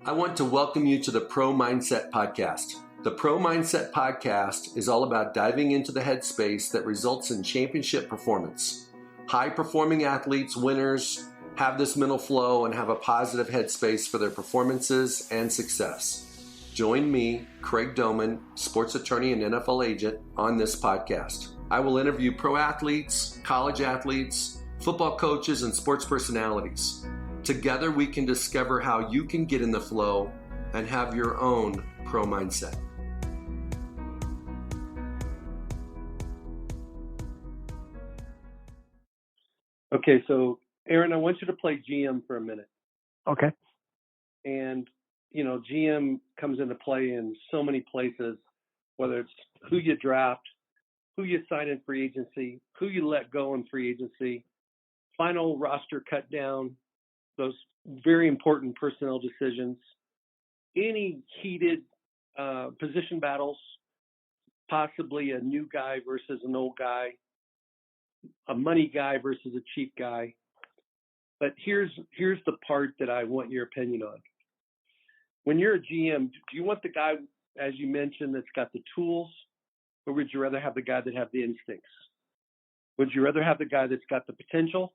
I want to welcome you to the Pro Mindset Podcast. The Pro Mindset Podcast is all about diving into the headspace that results in championship performance. High-performing athletes, winners, have this mental flow and have a positive headspace for their performances and success. Join me, Craig Domann, sports attorney and NFL agent, on this podcast. I will interview pro athletes, college athletes, football coaches, and sports personalities. Together, we can discover how you can get in the flow and have your own pro mindset. Okay, so Aaron, I want you to play GM for a minute. Okay. And, you know, GM comes into play in so many places, whether it's who you draft, who you sign in free agency, who you let go in free agency, final roster cut down, those very important personnel decisions, any heated position battles, possibly a new guy versus an old guy, a money guy versus a cheap guy. But here's the part that I want your opinion on. When you're a GM, do you want the guy, as you mentioned, that's got the tools, or would you rather have the guy that have the instincts? Would you rather have the guy that's got the potential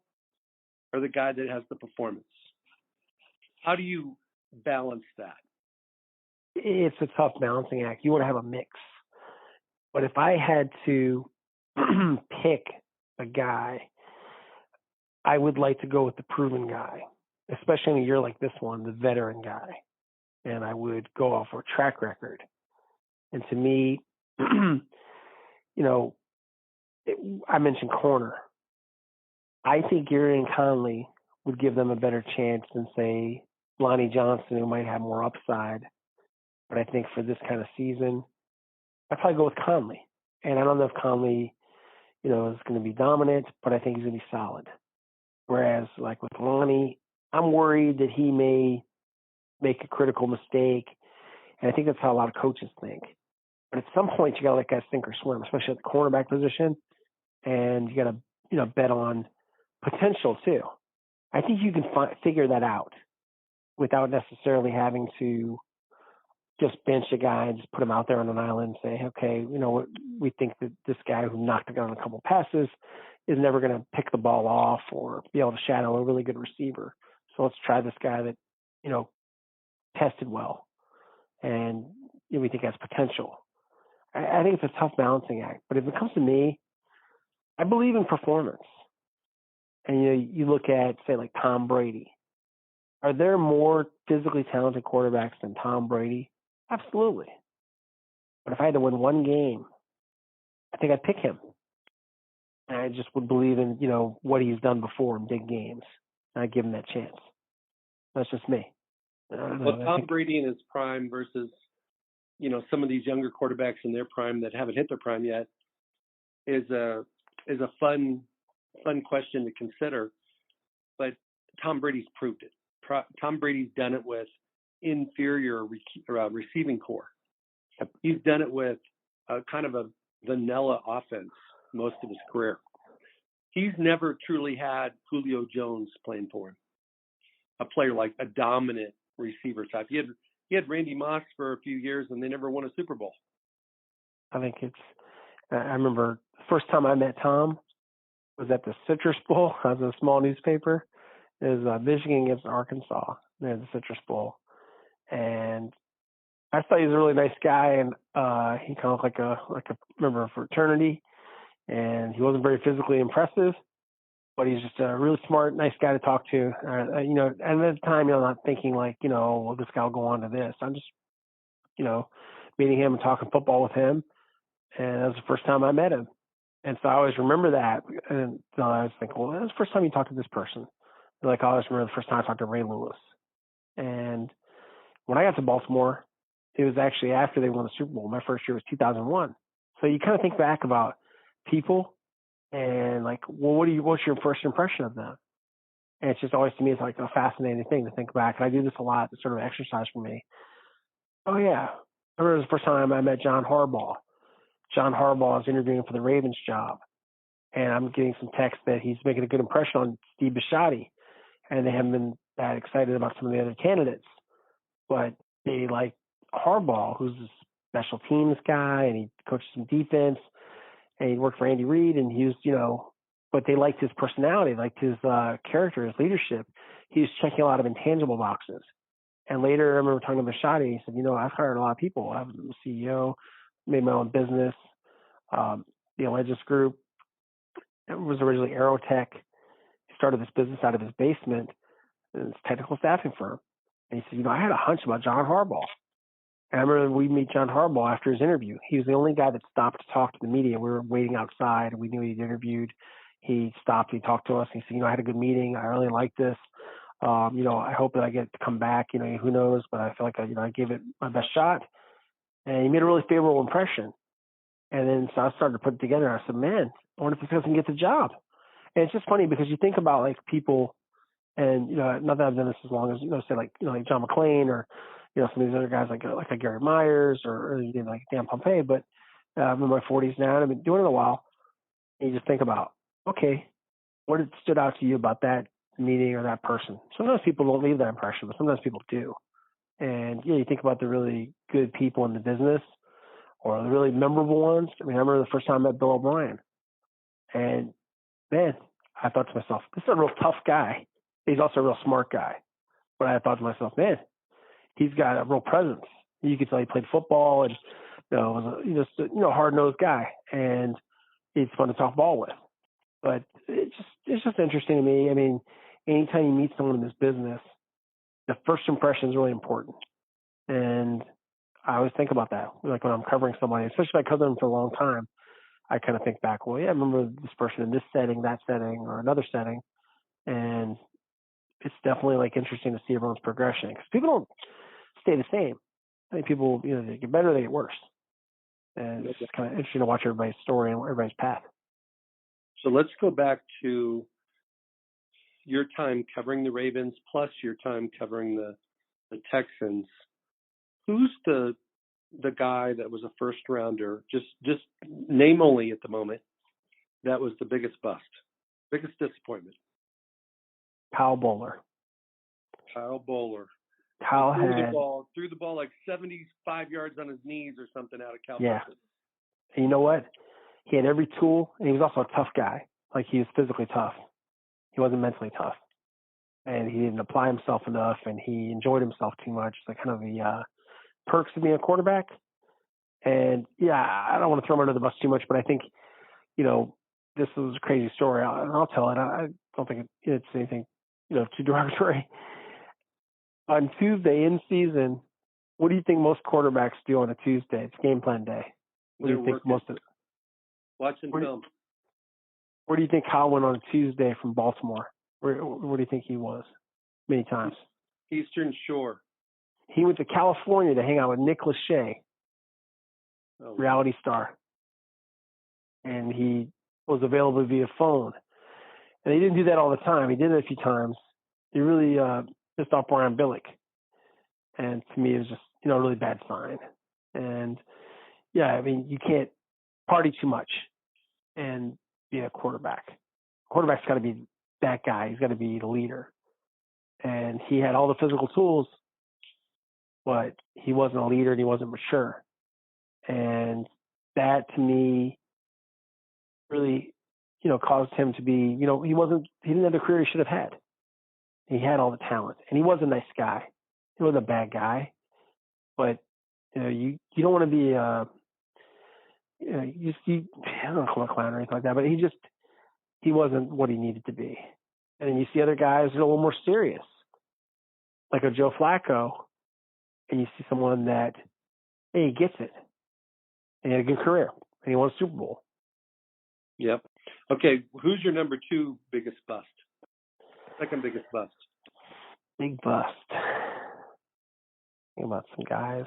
or the guy that has the performance? How do you balance that? It's a tough balancing act. You want to have a mix. But if I had to pick a guy, I would like to go with the proven guy, especially in a year like this one, the veteran guy. And I would go off for a track record. And to me, I mentioned corner. I think Jadeveon Clowney would give them a better chance than, say, Lonnie Johnson, who might have more upside. But I think for this kind of season, I'd probably go with Clowney. And I don't know if Clowney, is going to be dominant, but I think he's going to be solid. Whereas, like with Lonnie, I'm worried that he may make a critical mistake. And I think that's how a lot of coaches think. But at some point, you got to let guys sink or swim, especially at the cornerback position. And you got to, bet on potential too. I think you can figure that out without necessarily having to just bench a guy and just put him out there on an island and say, okay, we think that this guy who knocked down a couple passes is never going to pick the ball off or be able to shadow a really good receiver. So let's try this guy that, tested well and we think has potential. I think it's a tough balancing act. But if it comes to me, I believe in performance. And you look at, say, like Tom Brady. Are there more physically talented quarterbacks than Tom Brady? Absolutely. But if I had to win one game, I think I'd pick him. And I just would believe in, what he's done before in big games. And I'd give him that chance. That's just me. Well, Tom Brady in his prime versus, some of these younger quarterbacks in their prime that haven't hit their prime yet is a fun question to consider. But Tom Brady's proved it. Tom Brady's done it with inferior receiving core. He's done it with kind of a vanilla offense most of his career. He's never truly had Julio Jones playing for him, a player like a dominant receiver type. He had Randy Moss for a few years, and they never won a Super Bowl. I think I remember the first time I met Tom was at the Citrus Bowl. I was in a small newspaper. It was Michigan against Arkansas. They had the Citrus Bowl. And I thought he was a really nice guy, and he kind of like a member of fraternity. And he wasn't very physically impressive, but he's just a really smart, nice guy to talk to. And at the time, I'm not thinking like, well, this guy will go on to this. I'm just, meeting him and talking football with him. And that was the first time I met him. And so I always remember that. And I was thinking, well, that was the first time you talked to this person. Like, I always remember the first time I talked to Ray Lewis. And when I got to Baltimore, it was actually after they won the Super Bowl. My first year was 2001. So you kind of think back about people and like, well, what's your first impression of them? And it's just always, to me, it's like a fascinating thing to think back. And I do this a lot. It's sort of exercise for me. Oh, yeah. I remember the first time I met John Harbaugh. John Harbaugh is interviewing for the Ravens job. And I'm getting some text that he's making a good impression on Steve Bisciotti. And they haven't been that excited about some of the other candidates. but they like Harbaugh, who's a special teams guy, and he coached some defense, and he worked for Andy Reid, and he was, but they liked his personality, liked his character, his leadership. He was checking a lot of intangible boxes. And later, I remember talking to Machadi. He said, I've hired a lot of people. I'm a CEO, made my own business. The Allegis Group, it was originally Aerotech. He started this business out of his basement, this technical staffing firm. And he said, I had a hunch about John Harbaugh. And I remember we meet John Harbaugh after his interview. He was the only guy that stopped to talk to the media. We were waiting outside. We knew he'd interviewed. He stopped. He talked to us. He said, I had a good meeting. I really like this. I hope that I get to come back. Who knows? But I feel like I gave it my best shot. And he made a really favorable impression. And then so I started to put it together. I said, man, I wonder if this guy can get the job. And it's just funny because you think about like people, and not that I've done this as long as say like John McClain or some of these other guys like Gary Myers or like Dan Pompei. But I'm in my 40s now, and I've been doing it a while. And you just think about, okay, what stood out to you about that meeting or that person? Sometimes people don't leave that impression, but sometimes people do. And you think about the really good people in the business or the really memorable ones. I remember the first time I met Bill O'Brien, and man, I thought to myself, this is a real tough guy. He's also a real smart guy. But I thought to myself, man, he's got a real presence. You could tell he played football and was a hard-nosed guy, and he's fun to talk ball with. But it's just interesting to me. I mean, anytime you meet someone in this business, the first impression is really important. And I always think about that. Like when I'm covering somebody, especially if I cover them for a long time, I kind of think back, well, yeah, I remember this person in this setting, that setting, or another setting. And it's definitely like interesting to see everyone's progression because people don't stay the same. I think people, they get better, they get worse. And it's just kind of interesting to watch everybody's story and everybody's path. So let's go back to your time covering the Ravens plus your time covering the Texans. Who's the guy that was a first rounder, just name only at the moment, that was the biggest bust, biggest disappointment? Kyle Bowler. Kyle Bowler. Kyle threw the ball like 75 yards on his knees or something out of Cal. Yeah. And you know what? He had every tool, and he was also a tough guy. Like, he was physically tough. He wasn't mentally tough. And he didn't apply himself enough, and he enjoyed himself too much. Like, kind of the perks of being a quarterback. And, yeah, I don't want to throw him under the bus too much, but I think, this was a crazy story, and I'll tell it. I don't think it's anything, too derogatory. On Tuesday in season, what do you think most quarterbacks do on a Tuesday? It's game plan day. What do you think most of it? Watching film. Where do you think Kyle went on a Tuesday from Baltimore? Where do you think he was? Many times. Eastern Shore. He went to California to hang out with Nick Lachey, reality star. And he was available via phone. And he didn't do that all the time. He did it a few times. He really pissed off Brian Billick. And to me, it was just, a really bad sign. And, yeah, I mean, you can't party too much and be a quarterback. Quarterback's got to be that guy. He's got to be the leader. And he had all the physical tools, but he wasn't a leader and he wasn't mature. And that, to me, really, caused him to be, he didn't have the career he should have had. He had all the talent, and he was a nice guy. He wasn't a bad guy, but you don't want to be I don't know, call him a clown or anything like that, but he wasn't what he needed to be. And then you see other guys that are a little more serious, like a Joe Flacco, and you see someone that, hey, he gets it, and he had a good career, and he won a Super Bowl. Yep. Okay, who's your number two biggest bust? Second biggest bust. Big bust. Think about some guys.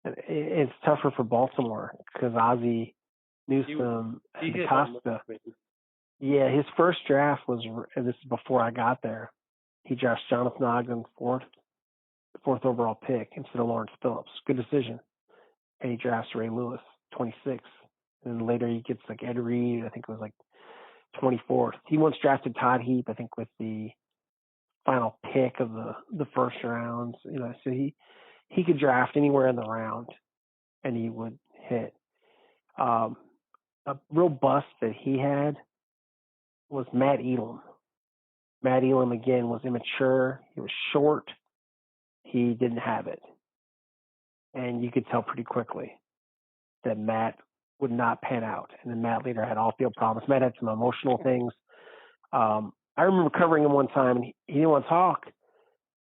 It's tougher for Baltimore because Ozzie Newsome and DeCosta. Yeah, his first draft was, and this is before I got there, he drafts Jonathan Ogden fourth overall pick instead of Lawrence Phillips. Good decision. And he drafts Ray Lewis, 26th. And then later he gets like Ed Reed, I think it was like 24th. He once drafted Todd Heap, I think with the final pick of the first rounds. So he could draft anywhere in the round, and he would hit. A real bust that he had was Matt Elam. Matt Elam, again, was immature. He was short. He didn't have it. And you could tell pretty quickly that Matt would not pan out. And then Matt later had off-field problems. Matt had some emotional things. I remember covering him one time, and he didn't want to talk.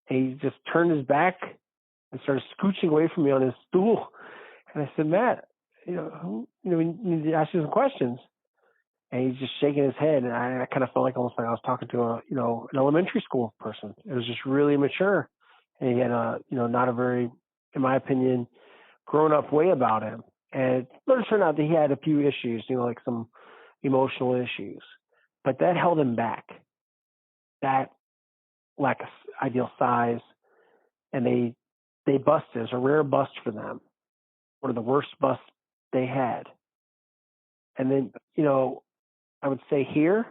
And he just turned his back and started scooching away from me on his stool. And I said, Matt, we need to ask you some questions. And he's just shaking his head. And I kind of felt like almost like I was talking to an elementary school person. It was just really immature. And he had not a very, in my opinion, grown up way about him. And it turned out that he had a few issues, like some emotional issues, but that held him back. That lack of ideal size, and they busted. It was a rare bust for them. One of the worst busts they had. And then, I would say here,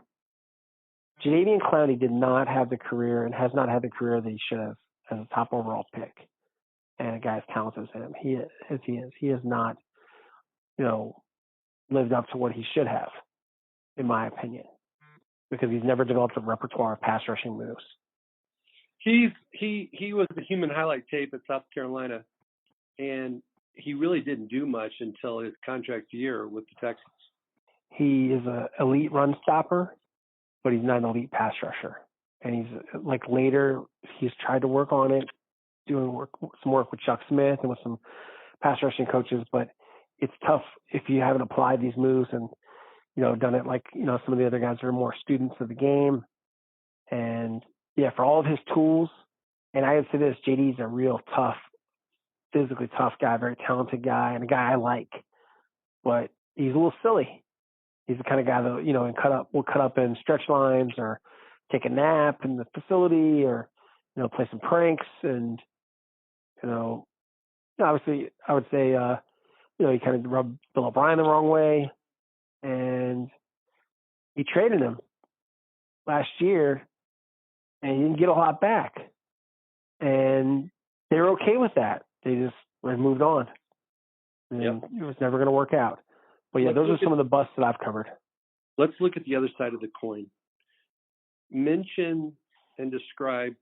Jadeveon Clowney did not have the career and has not had the career that he should have as a top overall pick. And a guy as talented as him, he has not, lived up to what he should have, in my opinion, because he's never developed a repertoire of pass rushing moves. He was the human highlight tape at South Carolina, and he really didn't do much until his contract year with the Texans. He is an elite run stopper, but he's not an elite pass rusher. And he's later he's tried to work on it, doing some work with Chuck Smith and with some pass rushing coaches, but it's tough if you haven't applied these moves and done it like some of the other guys are more students of the game. And yeah, for all of his tools, and I would say this, JD's a real tough, physically tough guy, very talented guy, and a guy I like, but he's a little silly. He's the kind of guy that will cut up in stretch lines or take a nap in the facility or play some pranks. And obviously I would say he kind of rubbed Bill O'Brien the wrong way, and he traded him last year, and he didn't get a lot back. And they were okay with that. They just moved on. And It was never going to work out. But yeah, those are some of the busts that I've covered. Let's look at the other side of the coin. Mention and describe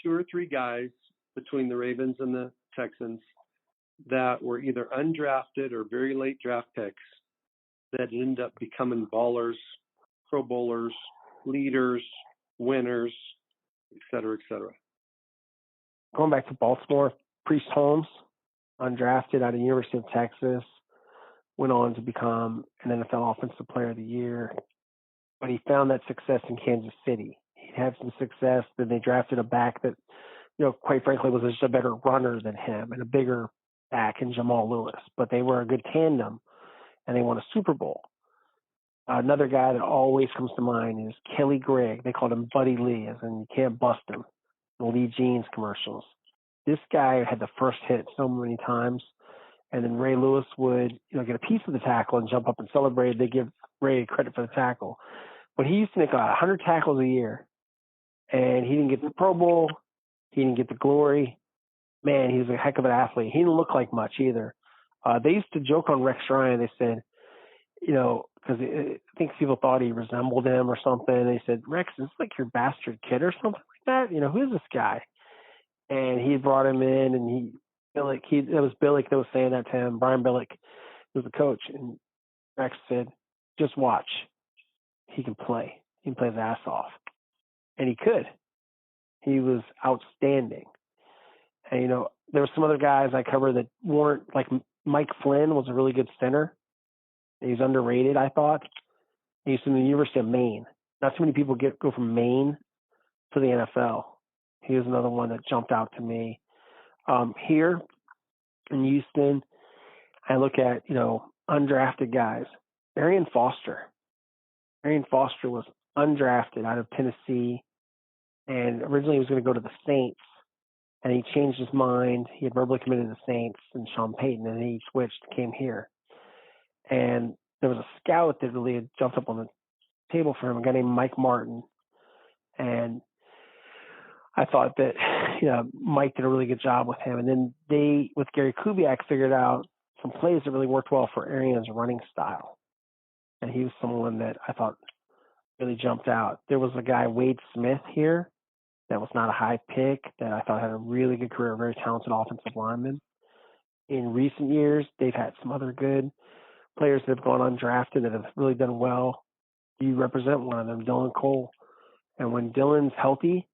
2 or 3 guys between the Ravens and the Texans that were either undrafted or very late draft picks that end up becoming ballers, Pro Bowlers, leaders, winners, et cetera, et cetera. Going back to Baltimore, Priest Holmes, undrafted out of the University of Texas, went on to become an NFL Offensive Player of the Year. But he found that success in Kansas City. He had some success. Then they drafted a back that, quite frankly, was just a better runner than him and a bigger back in Jamal Lewis. But they were a good tandem, and they won a Super Bowl. Another guy that always comes to mind is Kelly Gregg. They called him Buddy Lee, as in you can't bust him. The Lee Jeans commercials. This guy had the first hit so many times, and then Ray Lewis would, get a piece of the tackle and jump up and celebrate. They give Ray credit for the tackle, but he used to make 100 tackles a year, and he didn't get the Pro Bowl. He didn't get the glory. Man, he was a heck of an athlete. He didn't look like much either. They used to joke on Rex Ryan. They said, because I think people thought he resembled him or something. They said, Rex, is this like your bastard kid or something like that? Who is this guy? And he brought him in, and it was Billick that was saying that to him. Brian Billick was the coach, and Rex said, just watch. He can play. He can play his ass off. And he could. He was outstanding. And, there were some other guys I covered that weren't, like Mike Flynn was a really good center. He's underrated, I thought. He's from the University of Maine. Not too many people go from Maine to the NFL. He was another one that jumped out to me. Here in Houston, I look at, undrafted guys. Arian Foster. Arian Foster was undrafted out of Tennessee, and originally he was going to go to the Saints, and he changed his mind. He had verbally committed to the Saints and Sean Payton, and he switched, came here. And there was a scout that really had jumped up on the table for him, a guy named Mike Martin. And I thought that Mike did a really good job with him. And then they, with Gary Kubiak, figured out some plays that really worked well for Arians' running style. And he was someone that I thought really jumped out. There was a guy, Wade Smith, here that was not a high pick that I thought had a really good career, very talented offensive lineman. In recent years, they've had some other good players that have gone undrafted that have really done well. You represent one of them, Dylan Cole. And when Dylan's healthy,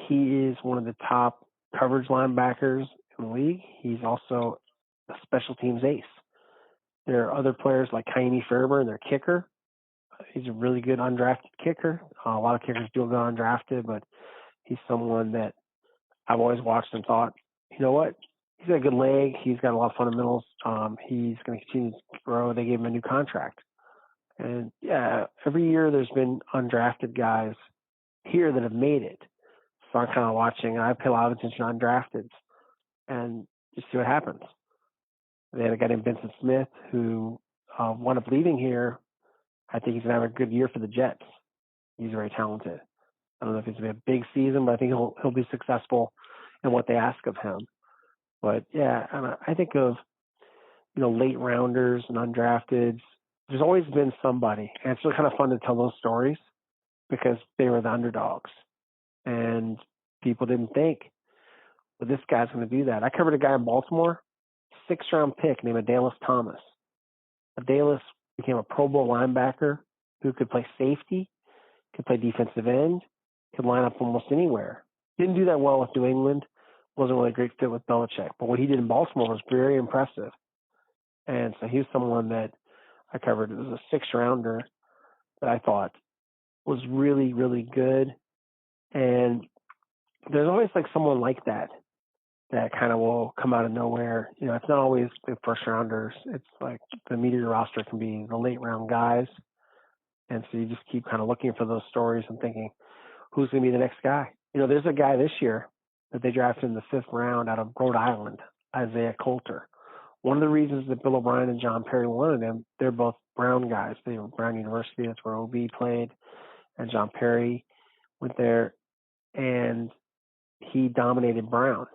he is one of the top coverage linebackers in the league. He's also a special teams ace. There are other players like Kaimi Fairburn, their kicker. He's a really good undrafted kicker. A lot of kickers do go undrafted, but he's someone that I've always watched and thought, you know what? He's got a good leg. He's got a lot of fundamentals. He's going to continue to grow. They gave him a new contract. And, yeah, every year there's been undrafted guys here that have made it. So I'm kind of watching. I pay a lot of attention to undrafteds and just see what happens. They had a guy named Vincent Smith who wound up leaving here. I think he's going to have a good year for the Jets. He's very talented. I don't know if it's going to be a big season, but I think he'll be successful in what they ask of him. But, yeah, and I think of, late rounders and undrafteds. There's always been somebody. And it's really kind of fun to tell those stories because they were the underdogs. And people didn't think, well, this guy's going to do that. I covered a guy in Baltimore, 6th-round pick named Adalis Thomas. Adalis became a Pro Bowl linebacker who could play safety, could play defensive end, could line up almost anywhere. Didn't do that well with New England. Wasn't really a great fit with Belichick. But what he did in Baltimore was very impressive. And so he was someone that I covered. It was a 6th-rounder that I thought was really, really good. And there's always like someone like that kind of will come out of nowhere. It's not always the first rounders. It's like the meat of your roster can be the late round guys. And so you just keep kind of looking for those stories and thinking, who's going to be the next guy? There's a guy this year that they drafted in the 5th round out of Rhode Island, Isaiah Coulter. One of the reasons that Bill O'Brien and John Perry wanted him, they're both Brown guys. They were Brown University. That's where OB played. And John Perry went there, and he dominated Brown.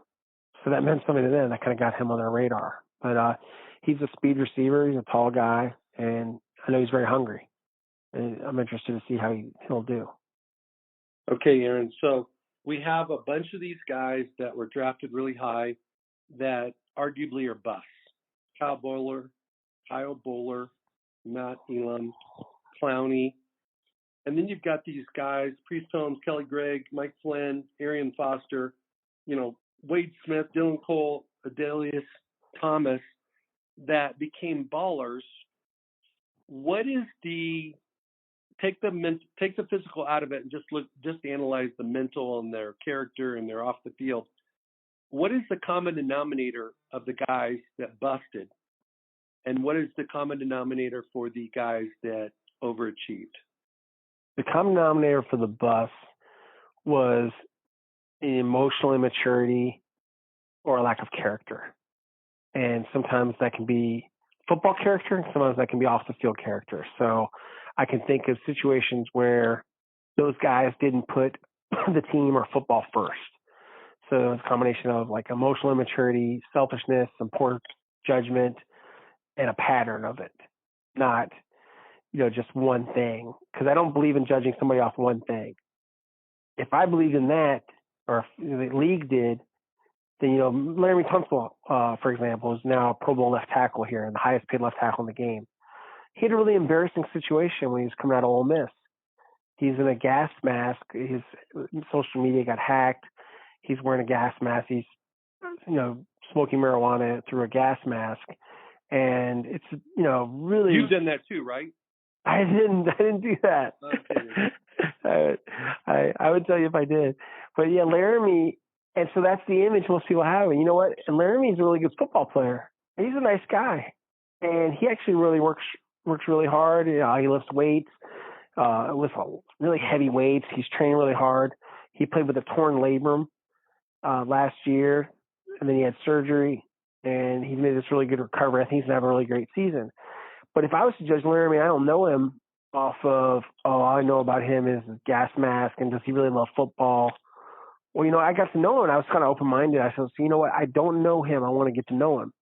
So that meant something to them. That kind of got him on their radar. But he's a speed receiver. He's a tall guy, and I know he's very hungry. And I'm interested to see how he'll do. Okay, Aaron. So we have a bunch of these guys that were drafted really high that arguably are busts. Kyle Bowler, Matt Elam, Clowney. And then you've got these guys, Priest Holmes, Kelly Gregg, Mike Flynn, Arian Foster, Wade Smith, Dylan Cole, Adalis Thomas, that became ballers. What is take the physical out of it and just analyze the mental and their character and their off the field. What is the common denominator of the guys that busted? And what is the common denominator for the guys that overachieved? The common denominator for the bust was emotional immaturity or a lack of character. And sometimes that can be football character, and sometimes that can be off the field character. So I can think of situations where those guys didn't put the team or football first. So it's a combination of like emotional immaturity, selfishness, some poor judgment, and a pattern of it, not just one thing. Because I don't believe in judging somebody off one thing. If I believed in that, or if the league did, then Laramie Tunsil, for example, is now a Pro Bowl left tackle here and the highest paid left tackle in the game. He had a really embarrassing situation when he was coming out of Ole Miss. He's in a gas mask. His social media got hacked. He's wearing a gas mask. He's, smoking marijuana through a gas mask. And it's, really. You've done that too, right? I didn't do that. Okay. I would tell you if I did. But yeah, Laramie, and so that's the image most people have. And you know what? And Laramie's a really good football player. He's a nice guy. And he actually really works really hard. He lifts weights, lifts really heavy weights. He's trained really hard. He played with a torn labrum last year, and then he had surgery, and he's made this really good recovery. I think he's going to have a really great season. But if I was to judge Laramie, I don't know him off of, all I know about him is his gas mask, and does he really love football? Well, I got to know him. I was kind of open-minded. I said, so you know what? I don't know him. I want to get to know him.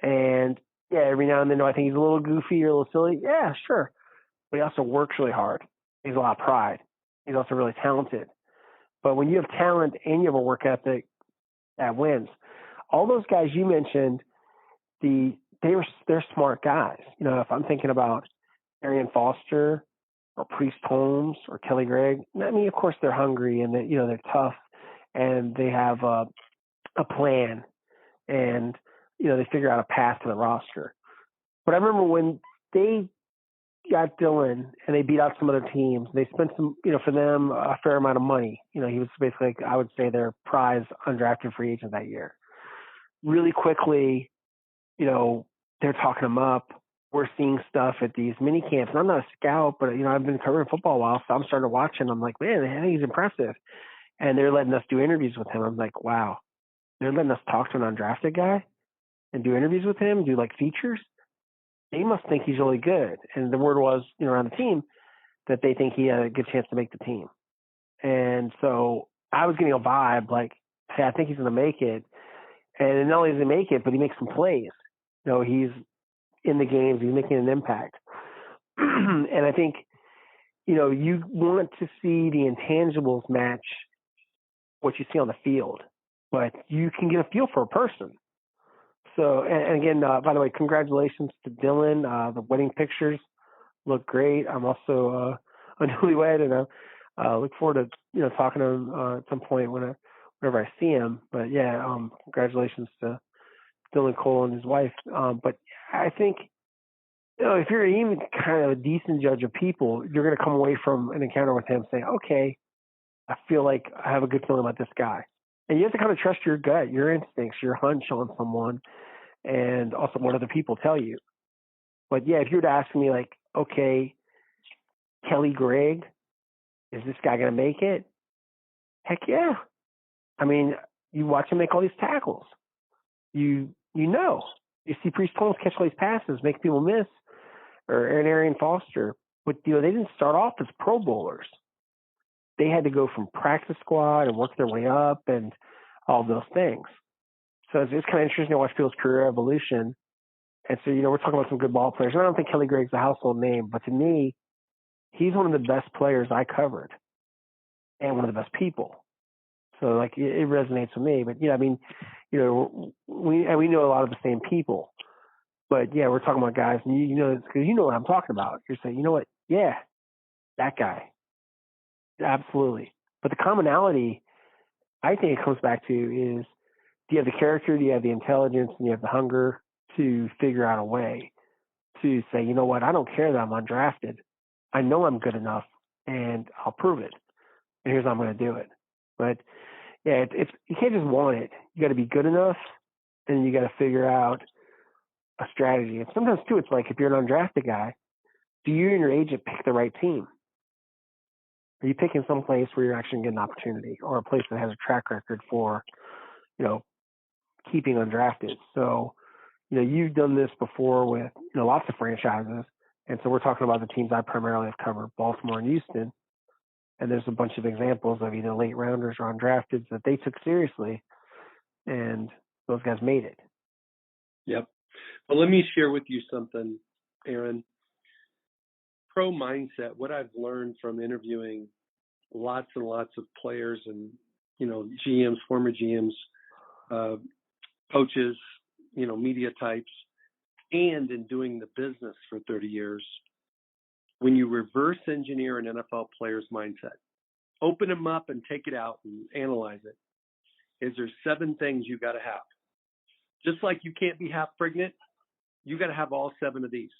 And, yeah, every now and then, I think he's a little goofy or a little silly. Yeah, sure. But he also works really hard. He has a lot of pride. He's also really talented. But when you have talent and you have a work ethic, that wins. All those guys you mentioned, they're smart guys. If I'm thinking about Arian Foster or Priest Holmes or Kelly Gregg, I mean, of course they're hungry and they're tough and they have a plan and they figure out a path to the roster. But I remember when they got Dylan and they beat out some other teams, they spent some, for them, a fair amount of money. He was basically, I would say, their prize undrafted free agent that year. Really quickly, they're talking him up. We're seeing stuff at these mini camps. And I'm not a scout, but, I've been covering football a while, so I'm starting to watch him. I'm like, man, I think he's impressive. And they're letting us do interviews with him. I'm like, wow. They're letting us talk to an undrafted guy and do interviews with him, do like features. They must think he's really good. And the word was, around the team that they think he had a good chance to make the team. And so I was getting a vibe like, hey, I think he's going to make it. And not only does he make it, but he makes some plays. He's in the games. He's making an impact. And I think, you want to see the intangibles match what you see on the field, but you can get a feel for a person. So, and again, by the way, congratulations to Dylan. The wedding pictures look great. I'm also a newlywed, and I look forward to talking to him at some point whenever I see him. But yeah, congratulations to Dylan Cole and his wife. But I think if you're even kind of a decent judge of people, you're going to come away from an encounter with him saying, okay, I feel like I have a good feeling about this guy. And you have to kind of trust your gut, your instincts, your hunch on someone, and also what other people tell you. But yeah, if you were to ask me like, okay, Kelly Gregg, is this guy going to make it? Heck yeah. I mean, you watch him make all these tackles. You see Priest Holmes catch all these passes, make people miss, or Arian Foster. But they didn't start off as Pro Bowlers. They had to go from practice squad and work their way up and all those things. So it's kind of interesting to watch people's career evolution. And so, we're talking about some good ball players. And I don't think Kelly Gregg's a household name, but to me, he's one of the best players I covered and one of the best people. So, like, it resonates with me. But, I mean, we know a lot of the same people. But, yeah, we're talking about guys, and because you know what I'm talking about. You're saying, you know what? Yeah, that guy. Absolutely. But the commonality, I think it comes back to is, do you have the character, do you have the intelligence, and you have the hunger to figure out a way to say, you know what, I don't care that I'm undrafted. I know I'm good enough, and I'll prove it. And here's how I'm going to do it. But, yeah, you can't just want it. You got to be good enough, and you got to figure out a strategy. And sometimes, too, it's like if you're an undrafted guy, do you and your agent pick the right team? Are you picking some place where you're actually getting an opportunity or a place that has a track record for, keeping undrafted? So, you've done this before with, lots of franchises. And so we're talking about the teams I primarily have covered, Baltimore and Houston. And there's a bunch of examples of either late rounders or undrafteds that they took seriously, and those guys made it. Yep. Well, let me share with you something, Aaron. Pro mindset, what I've learned from interviewing lots and lots of players and, GMs, former GMs, coaches, media types, and in doing the business for 30 years, when you reverse engineer an NFL player's mindset, open them up and take it out and analyze it, is there 7 things you got to have. Just like you can't be half pregnant, you got to have all 7 of these,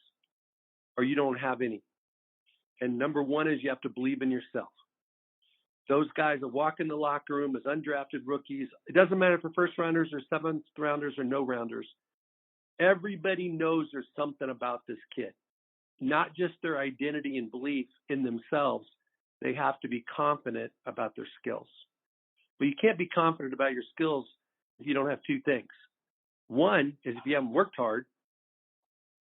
or you don't have any. And number 1 is you have to believe in yourself. Those guys that walk in the locker room as undrafted rookies, it doesn't matter if they're first rounders or 7th rounders or no rounders. Everybody knows there's something about this kid, not just their identity and belief in themselves. They have to be confident about their skills. But you can't be confident about your skills if you don't have 2 things. 1 is if you haven't worked hard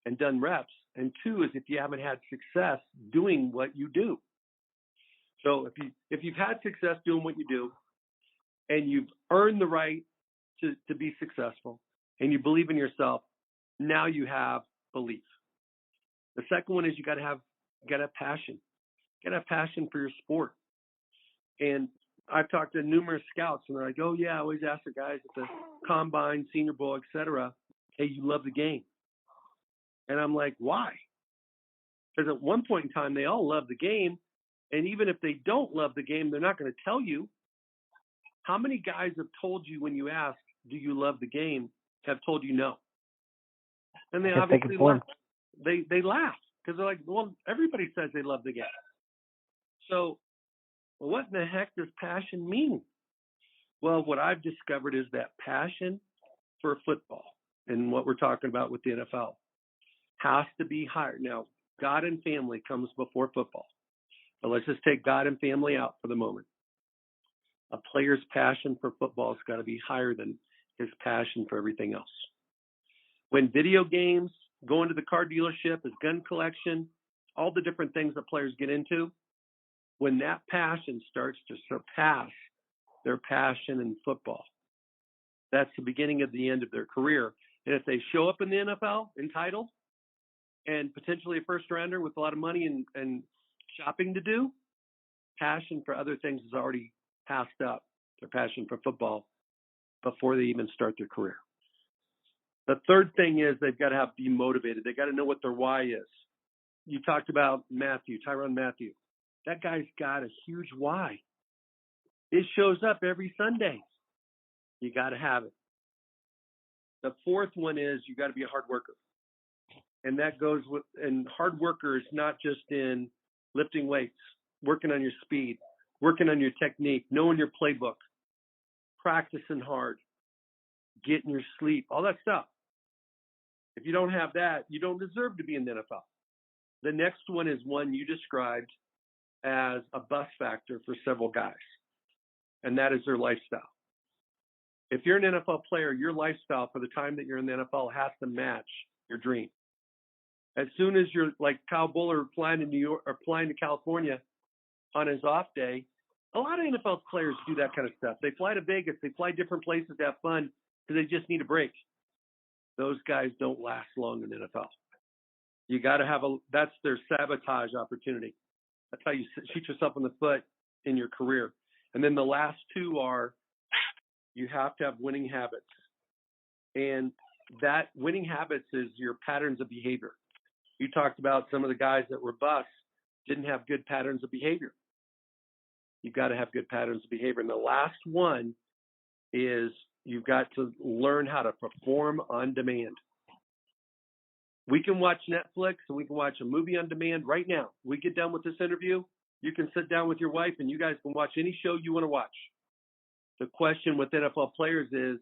and done reps, and 2 is if you haven't had success doing what you do. So if you've had success doing what you do, and you've earned the right to be successful, and you believe in yourself, now you have belief. The second one is you got to have passion. You got to have passion for your sport. And I've talked to numerous scouts, and they're like, "Oh yeah, I always ask the guys at the combine, Senior Bowl, etc. Hey, you love the game?" And I'm like, "Why?" Because at one point in time, they all love the game, and even if they don't love the game, they're not going to tell you. How many guys have told you when you ask, "Do you love the game?" have told you no? And they obviously laugh. They laugh because they're like, "Well, everybody says they love the game." So what in the heck does passion mean? Well, what I've discovered is that passion for football and what we're talking about with the NFL has to be higher. Now, God and family comes before football. But let's just take God and family out for the moment. A player's passion for football has got to be higher than his passion for everything else. When video games, going to the car dealership, his gun collection, all the different things that players get into, when that passion starts to surpass their passion in football, that's the beginning of the end of their career. And if they show up in the NFL entitled and potentially a first rounder with a lot of money and shopping to do, passion for other things is already passed up, their passion for football, before they even start their career. The third thing is they've got to be motivated. They've got to know what their why is. You talked about Tyrann Mathieu. That guy's got a huge why. It shows up every Sunday. You got to have it. The fourth one is you got to be a hard worker. And that goes with, and hard worker is not just in lifting weights, working on your speed, working on your technique, knowing your playbook, practicing hard, getting your sleep, all that stuff. If you don't have that, you don't deserve to be in the NFL. The next one is one you described as a bus factor for several guys, and that is their lifestyle. If you're an NFL player, your lifestyle for the time that you're in the NFL has to match your dream. As soon as you're like Kyle Buller flying to New York or flying to California on his off day, a lot of NFL players do that kind of stuff. They fly to Vegas, they fly different places to have fun because they just need a break. Those guys don't last long in the NFL. You got to have that's their sabotage opportunity. That's how you shoot yourself in the foot in your career. And then the last two are you have to have winning habits. And that winning habits is your patterns of behavior. You talked about some of the guys that were busts didn't have good patterns of behavior. You've got to have good patterns of behavior. And the last one is you've got to learn how to perform on demand. We can watch Netflix and we can watch a movie on demand right now. We get done with this interview. You can sit down with your wife and you guys can watch any show you want to watch. The question with NFL players is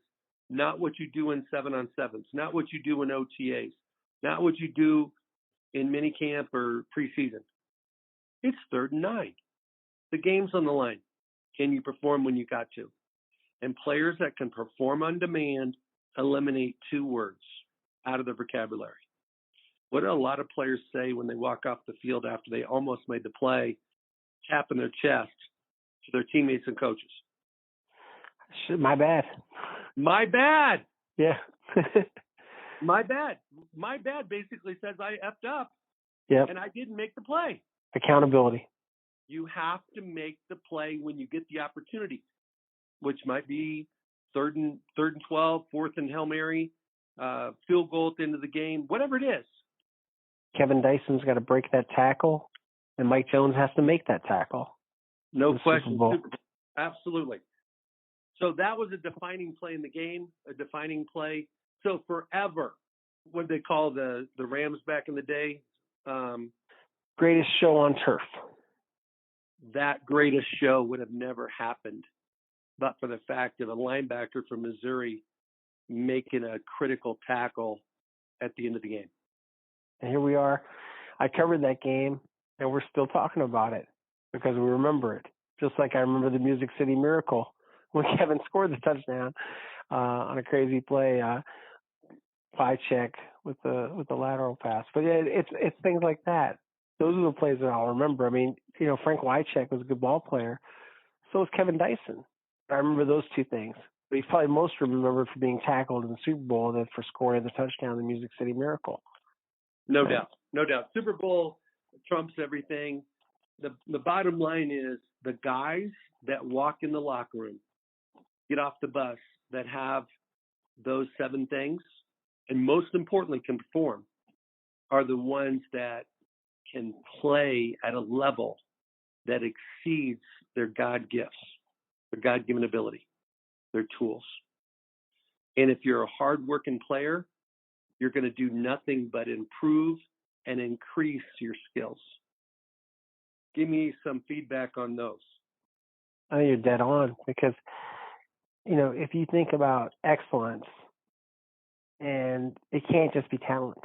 not what you do in 7-on-7s, not what you do in OTAs, not what you do in minicamp or preseason. It's 3rd and 9. The game's on the line. Can you perform when you got to? And players that can perform on demand eliminate 2 words out of their vocabulary. What do a lot of players say when they walk off the field after they almost made the play, tapping their chest to their teammates and coaches? My bad. My bad. Yeah. My bad. My bad basically says I effed up. Yep. And I didn't make the play. Accountability. You have to make the play when you get the opportunity, which might be 3rd and 12, 4th and Hail Mary, field goal at the end of the game, whatever it is. Kevin Dyson's got to break that tackle, and Mike Jones has to make that tackle. No question. Absolutely. So that was a defining play in the game, a defining play. So forever, what they call the Rams back in the day? Greatest show on turf. That greatest show would have never happened but for the fact of a linebacker from Missouri making a critical tackle at the end of the game. And here we are. I covered that game, and we're still talking about it because we remember it. Just like I remember the Music City Miracle when Kevin scored the touchdown on a crazy play, pie check with the lateral pass. But yeah, it's things like that. Those are the plays that I'll remember. I mean, Frank Wycheck was a good ball player. So was Kevin Dyson. I remember those two things. But he's probably most remembered for being tackled in the Super Bowl than for scoring the touchdown in the Music City Miracle. No doubt. No doubt. Super Bowl trumps everything. The bottom line is the guys that walk in the locker room, get off the bus, that have those 7 things, and most importantly can perform, are the ones that can play at a level that exceeds their God gifts, their God-given ability, their tools. And if you're a hard-working player, you're going to do nothing but improve and increase your skills. Give me some feedback on those. I think you're dead on because, if you think about excellence, and it can't just be talent.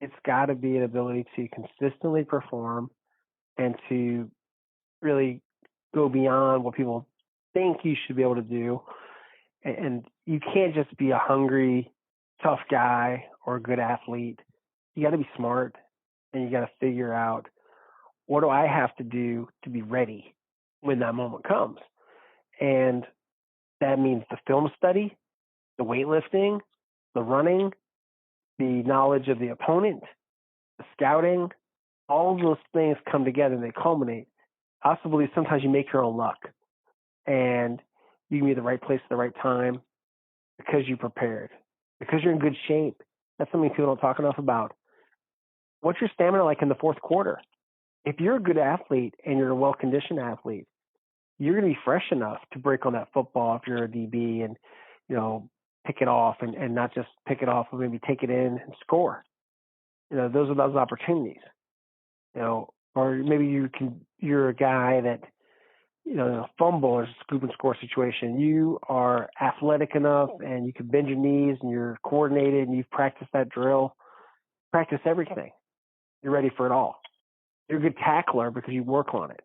It's got to be an ability to consistently perform and to really go beyond what people think you should be able to do. And you can't just be a hungry, tough guy or a good athlete. You got to be smart, and you got to figure out, what do I have to do to be ready when that moment comes? And that means the film study, the weightlifting, the running, the knowledge of the opponent, the scouting. All of those things come together and they culminate. I also believe sometimes you make your own luck, and you can be at the right place at the right time because you prepared, because you're in good shape. That's something people don't talk enough about. What's your stamina like in the fourth quarter? If you're a good athlete and you're a well-conditioned athlete, you're going to be fresh enough to break on that football if you're a DB and, pick it off and not just pick it off, but maybe take it in and score. Those are those opportunities. Or maybe you're a guy that, fumble or scoop and score situation. You are athletic enough and you can bend your knees and you're coordinated and you've practiced that drill. Practice everything. You're ready for it all. You're a good tackler because you work on it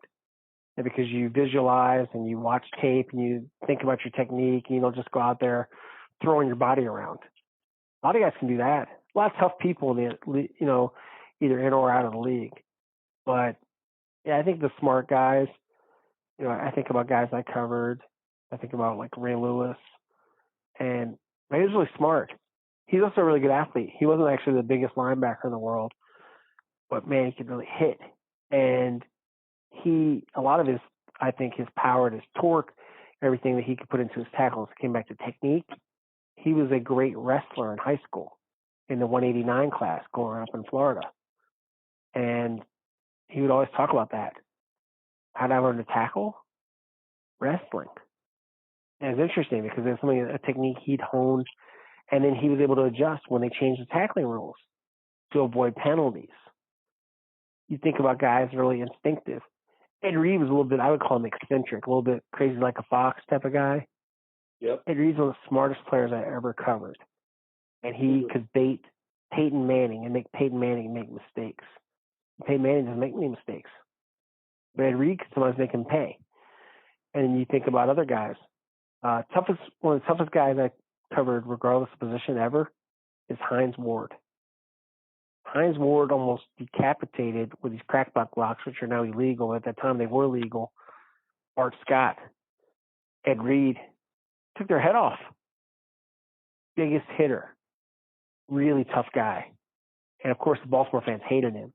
and because you visualize and you watch tape and you think about your technique and you don't just go out there throwing your body around. A lot of guys can do that. A lot of tough people in the, either in or out of the league. But yeah, I think the smart guys, I think about guys I covered. I think about like Ray Lewis, and he was really smart. He's also a really good athlete. He wasn't actually the biggest linebacker in the world, but man, he could really hit. And a lot of his power and his torque, everything that he could put into his tackles came back to technique. He was a great wrestler in high school in the 189 class growing up in Florida. And he would always talk about that. How did I learn to tackle? Wrestling. And it's interesting because there's a technique he'd honed, and then he was able to adjust when they changed the tackling rules to avoid penalties. You think about guys really instinctive. Ed Reed was a little bit, I would call him eccentric, a little bit crazy like a fox type of guy. Yep. Ed Reed's one of the smartest players I ever covered. And he could bait Peyton Manning and make Peyton Manning make mistakes. Peyton Manning doesn't make many mistakes. But Ed Reed could sometimes make him pay. And you think about other guys. One of the toughest guys I covered, regardless of position ever, is Hines Ward. Hines Ward almost decapitated with these crackback blocks, which are now illegal. At that time, they were legal. Art Scott, Ed Reed took their head off. Biggest hitter. Really tough guy. And, of course, the Baltimore fans hated him.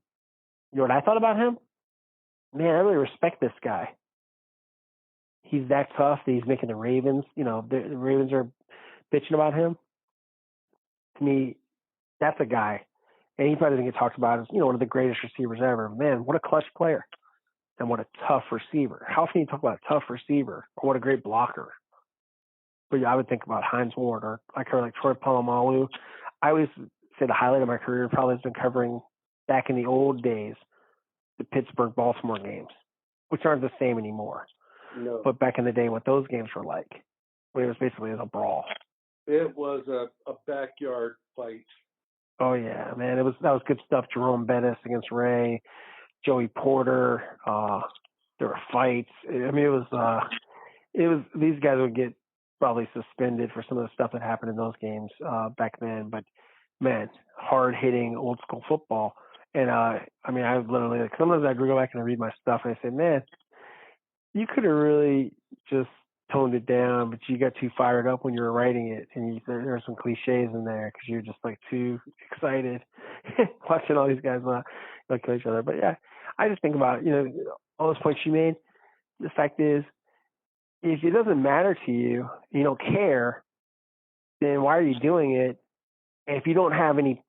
You know what I thought about him? Man, I really respect this guy. He's that tough that he's making the Ravens. The Ravens are bitching about him. To me, that's a guy. And he probably doesn't get talked about as, one of the greatest receivers ever. Man, what a clutch player. And what a tough receiver. How often you talk about a tough receiver? Or what a great blocker. But yeah, I would think about Hines Ward or like Troy Polamalu. I always say the highlight of my career probably has been covering back in the old days the Pittsburgh-Baltimore games, which aren't the same anymore. No. But back in the day, what those games were like, when it was basically a brawl. It was a backyard fight. Oh yeah, man, that was good stuff. Jerome Bettis against Ray, Joey Porter. There were fights. I mean, it was. These guys would get probably suspended for some of the stuff that happened in those games back then. But man, hard hitting old school football. And I literally sometimes I go back and I read my stuff and I say, man, you could have really just toned it down, but you got too fired up when you were writing it, and there are some cliches in there because you're just like too excited watching all these guys like kill each other. But yeah, I just think about all those points you made. The fact is, if it doesn't matter to you, you don't care, then why are you doing it? And if you don't have any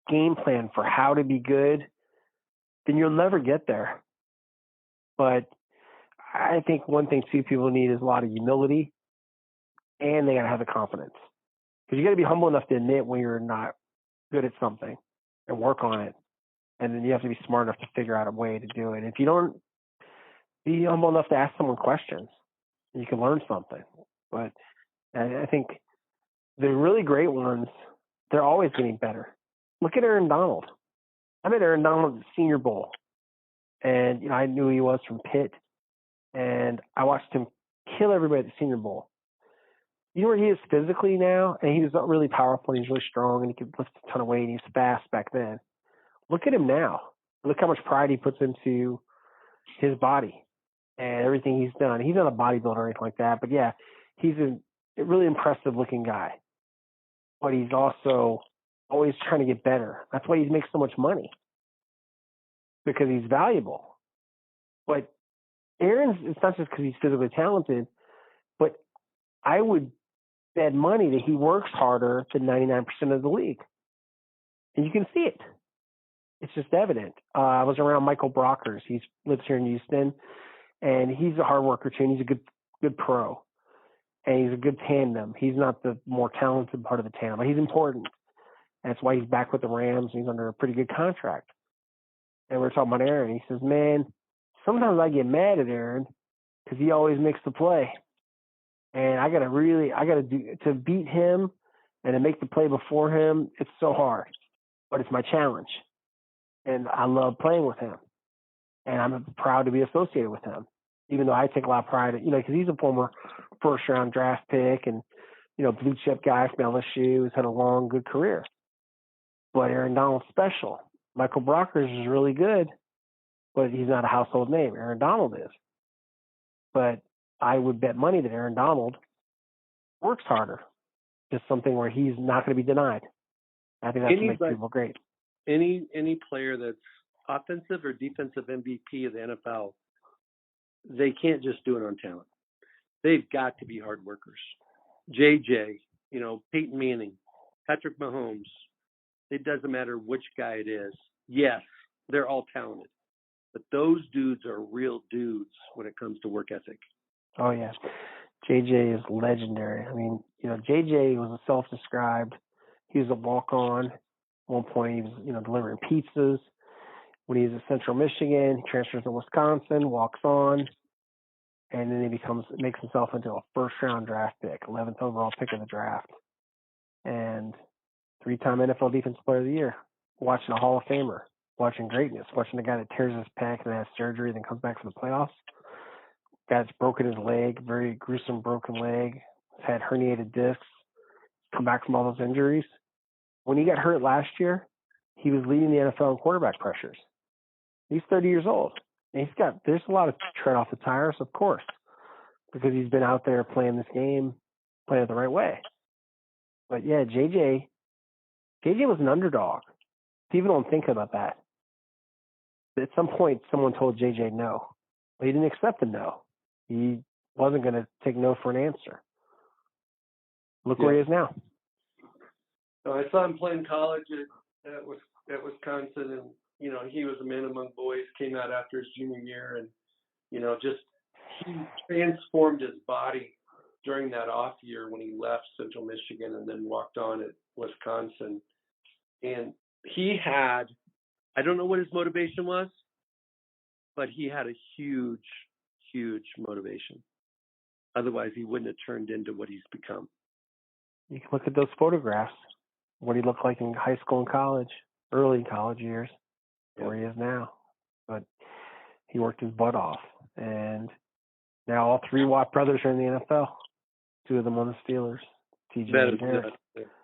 game plan for how to be good, then you'll never get there. But I think one thing too people need is a lot of humility, and they got to have the confidence. Because you got to be humble enough to admit when you're not good at something and work on it. And then you have to be smart enough to figure out a way to do it. If you don't, be humble enough to ask someone questions, you can learn something. But I think the really great ones, they're always getting better. Look at Aaron Donald. I met Aaron Donald at the Senior Bowl. And, I knew who he was from Pitt. And I watched him kill everybody at the Senior Bowl. You know where he is physically now? And he was really powerful, and he's really strong, and he could lift a ton of weight, and he was fast back then. Look at him now. Look how much pride he puts into his body and everything he's done. He's not a bodybuilder or anything like that, but yeah, he's a really impressive-looking guy. But he's also always trying to get better. That's why he makes so much money, because he's valuable. But Aaron's, it's not just because he's physically talented, but I would bet money that he works harder than 99% of the league. And you can see it. It's just evident. I was around Michael Brockers. He lives here in Houston, and he's a hard worker too, and he's a good pro. And he's a good tandem. He's not the more talented part of the tandem, but he's important. That's why he's back with the Rams, and he's under a pretty good contract. And we're talking about Aaron. He says, man, sometimes I get mad at Aaron because he always makes the play. And I got to do to beat him and to make the play before him. It's so hard, but it's my challenge. And I love playing with him. And I'm proud to be associated with him, even though I take a lot of pride, because he's a former first-round draft pick and, blue-chip guy from LSU who's had a long, good career. But Aaron Donald's special. Michael Brockers is really good, but he's not a household name. Aaron Donald is. But I would bet money that Aaron Donald works harder. Just something where he's not going to be denied. I think that's what makes people great. Any player that's offensive or defensive MVP of the NFL, they can't just do it on talent. They've got to be hard workers. JJ, Peyton Manning, Patrick Mahomes. It doesn't matter which guy it is. Yes, they're all talented, but those dudes are real dudes when it comes to work ethic. Oh yeah, JJ is legendary. I mean, JJ was a self-described. He was a walk-on. At one point, he was, delivering pizzas. When he was at Central Michigan, he transfers to Wisconsin, walks on, and then he makes himself into a first-round draft pick, 11th overall pick of the draft, and 3-time NFL Defensive Player of the Year. Watching a Hall of Famer, watching greatness, watching the guy that tears his pec and has surgery, then comes back for the playoffs. Guy's broken his leg, very gruesome broken leg, had herniated discs, come back from all those injuries. When he got hurt last year, he was leading the NFL in quarterback pressures. He's 30 years old. And there's a lot of tread off the tires, of course, because he's been out there playing this game, playing it the right way. But yeah, JJ was an underdog. People don't think about that. At some point, someone told JJ no. But he didn't accept the no. He wasn't going to take no for an answer. Look where he is now. So I saw him playing college at Wisconsin, and he was a man among boys. Came out after his junior year, and he transformed his body during that off year when he left Central Michigan and then walked on at Wisconsin. And he had, I don't know what his motivation was, but he had a huge, huge motivation. Otherwise, he wouldn't have turned into what he's become. You can look at those photographs, what he looked like in high school and college, early college years, where he is now. But he worked his butt off. And now all 3 Watt brothers are in the NFL. 2 of them on the Steelers. TJ and Derek.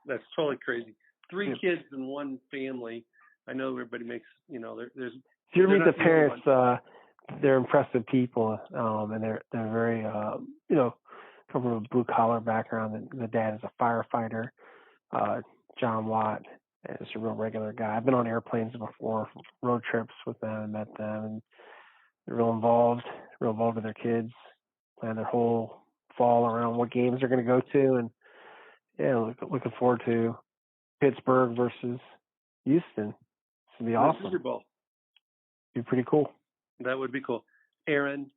That's totally crazy. 3 kids in one family. I know everybody makes, there's. If you meet the parents, they're impressive people, and they're very, come from a blue-collar background. The dad is a firefighter, John Watt. Is a real regular guy. I've been on airplanes before, road trips with them, and met them, and they're real involved with their kids, plan their whole fall around what games they're going to go to, and looking forward to Pittsburgh versus Houston. It's going to be awesome. Super Bowl. Be pretty cool. That would be cool. Aaron,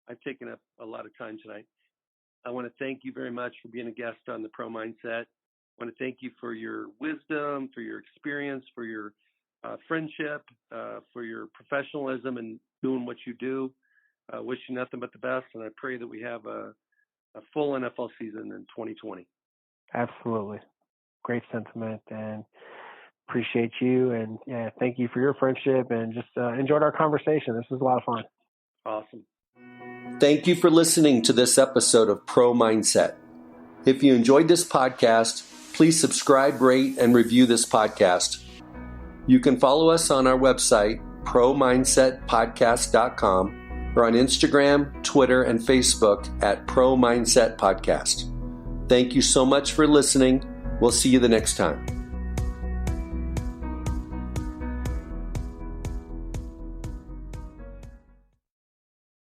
I've taken up a lot of time tonight. I want to thank you very much for being a guest on the Pro Mindset. I want to thank you for your wisdom, for your experience, for your friendship, for your professionalism and doing what you do. Wish you nothing but the best, and I pray that we have a full NFL season in 2020. Absolutely. Great sentiment, and appreciate you. And thank you for your friendship, and just enjoyed our conversation. This was a lot of fun. Awesome. Thank you for listening to this episode of Pro Mindset. If you enjoyed this podcast, please subscribe, rate, and review this podcast. You can follow us on our website, promindsetpodcast.com, or on Instagram, Twitter, and Facebook at Pro Mindset Podcast. Thank you so much for listening. We'll see you the next time.